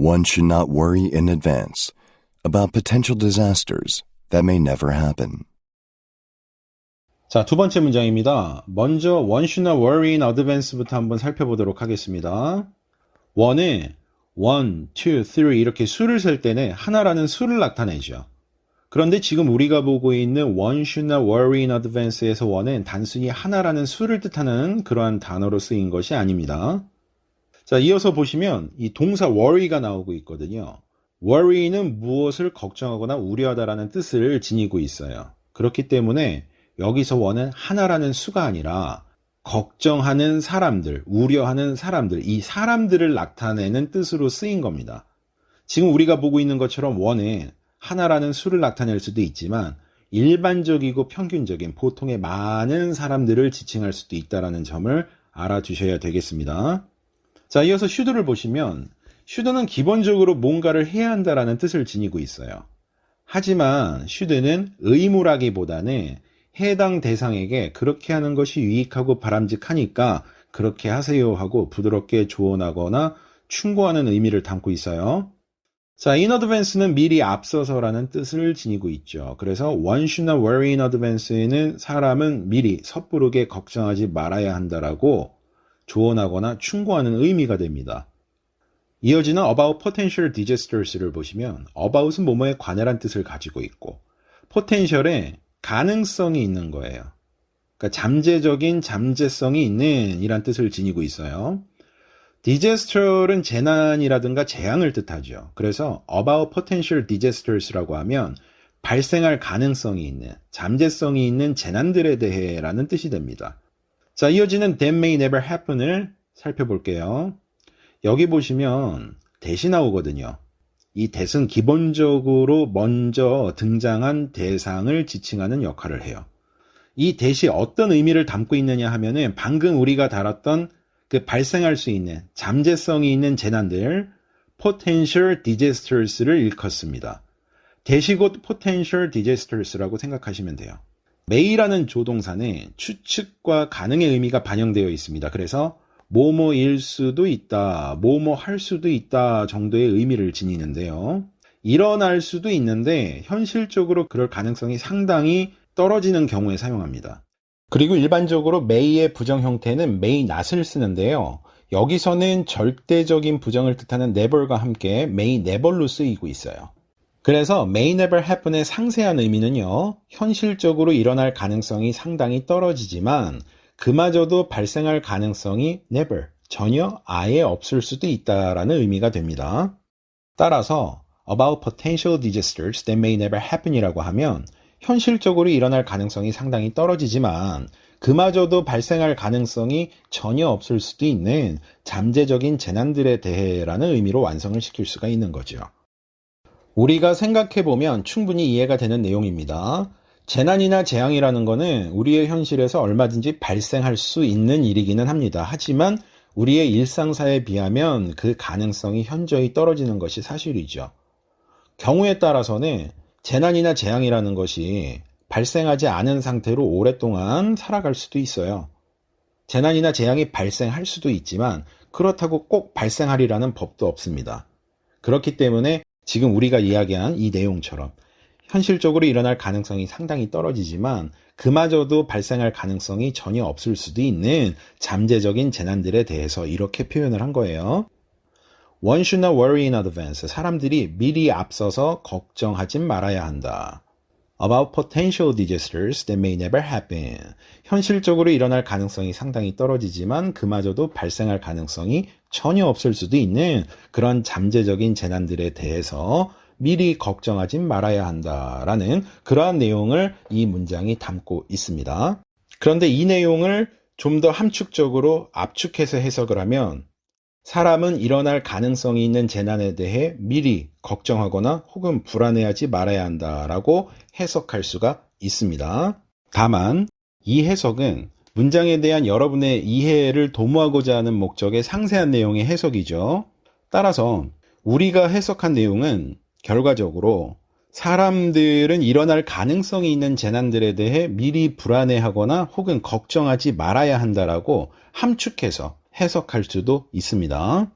One should not worry in advance about potential disasters that may never happen. 자, 두 번째 문장입니다. 먼저 one should not worry in advance부터 한번 살펴보도록 하겠습니다. one은 1, 2, 3 이렇게 수를 셀 때는 하나라는 수를 나타내죠. 그런데 지금 우리가 보고 있는 one should not worry in advance에서 one은 단순히 하나라는 수를 뜻하는 그러한 단어로 쓰인 것이 아닙니다. 자, 이어서 보시면 이 동사 worry가 나오고 있거든요. worry는 무엇을 걱정하거나 우려하다라는 뜻을 지니고 있어요. 그렇기 때문에 여기서 one은 하나라는 수가 아니라 걱정하는 사람들, 우려하는 사람들, 이 사람들을 나타내는 뜻으로 쓰인 겁니다. 지금 우리가 보고 있는 것처럼 one은 하나라는 수를 나타낼 수도 있지만 일반적이고 평균적인 보통의 많은 사람들을 지칭할 수도 있다는 점을 알아두셔야 되겠습니다. 자, 이어서 should를 보시면 should는 기본적으로 뭔가를 해야 한다라는 뜻을 지니고 있어요. 하지만 should는 의무라기보다는 해당 대상에게 그렇게 하는 것이 유익하고 바람직하니까 그렇게 하세요 하고 부드럽게 조언하거나 충고하는 의미를 담고 있어요. 자, in advance는 미리 앞서서라는 뜻을 지니고 있죠. 그래서 one should not worry in advance에는 사람은 미리 섣부르게 걱정하지 말아야 한다라고 조언하거나 충고하는 의미가 됩니다. 이어지는 about potential disasters를 보시면 about은 뭐뭐에 관해란 뜻을 가지고 있고 potential에 가능성이 있는 거예요. 그러니까 잠재적인 잠재성이 있는 이란 뜻을 지니고 있어요. disaster은 재난이라든가 재앙을 뜻하죠. 그래서 about potential disasters라고 하면 발생할 가능성이 있는, 잠재성이 있는 재난들에 대해라는 뜻이 됩니다. 자, 이어지는 that may never happen을 살펴볼게요. 여기 보시면 that이 나오거든요. 이 that은 기본적으로 먼저 등장한 대상을 지칭하는 역할을 해요. 이 that이 어떤 의미를 담고 있느냐 하면은 방금 우리가 다뤘던 그 발생할 수 있는 잠재성이 있는 재난들 potential disasters를 일컫습니다. that이 곧 potential disasters라고 생각하시면 돼요. may라는 조동사는 추측과 가능의 의미가 반영되어 있습니다. 그래서 뭐뭐일 수도 있다, 뭐뭐 할 수도 있다 정도의 의미를 지니는데요. 일어날 수도 있는데 현실적으로 그럴 가능성이 상당히 떨어지는 경우에 사용합니다. 그리고 일반적으로 may의 부정 형태는 may not을 쓰는데요. 여기서는 절대적인 부정을 뜻하는 never과 함께 may never로 쓰이고 있어요. 그래서 may never happen의 상세한 의미는요, 현실적으로 일어날 가능성이 상당히 떨어지지만 그마저도 발생할 가능성이 never, 전혀 아예 없을 수도 있다라는 의미가 됩니다. 따라서 about potential disasters that may never happen이라고 하면 현실적으로 일어날 가능성이 상당히 떨어지지만 그마저도 발생할 가능성이 전혀 없을 수도 있는 잠재적인 재난들에 대해라는 의미로 완성을 시킬 수가 있는 거죠. 우리가 생각해보면 충분히 이해가 되는 내용입니다. 재난이나 재앙이라는 거는 우리의 현실에서 얼마든지 발생할 수 있는 일이기는 합니다. 하지만 우리의 일상사에 비하면 그 가능성이 현저히 떨어지는 것이 사실이죠. 경우에 따라서는 재난이나 재앙이라는 것이 발생하지 않은 상태로 오랫동안 살아갈 수도 있어요. 재난이나 재앙이 발생할 수도 있지만 그렇다고 꼭 발생하리라는 법도 없습니다. 그렇기 때문에 지금 우리가 이야기한 이 내용처럼 현실적으로 일어날 가능성이 상당히 떨어지지만 그마저도 발생할 가능성이 전혀 없을 수도 있는 잠재적인 재난들에 대해서 이렇게 표현을 한 거예요. One should not worry in advance. 사람들이 미리 앞서서 걱정하지 말아야 한다. About potential disasters that may never happen. 현실적으로 일어날 가능성이 상당히 떨어지지만 그마저도 발생할 가능성이 전혀 없을 수도 있는 그런 잠재적인 재난들에 대해서 미리 걱정하지 말아야 한다라는 그러한 내용을 이 문장이 담고 있습니다. 그런데 이 내용을 좀 더 함축적으로 압축해서 해석을 하면 사람은 일어날 가능성이 있는 재난에 대해 미리 걱정하거나 혹은 불안해하지 말아야 한다라고 해석할 수가 있습니다. 다만 이 해석은 문장에 대한 여러분의 이해를 도모하고자 하는 목적의 상세한 내용의 해석이죠. 따라서 우리가 해석한 내용은 결과적으로 사람들은 일어날 가능성이 있는 재난들에 대해 미리 불안해하거나 혹은 걱정하지 말아야 한다라고 함축해서 해석할 수도 있습니다.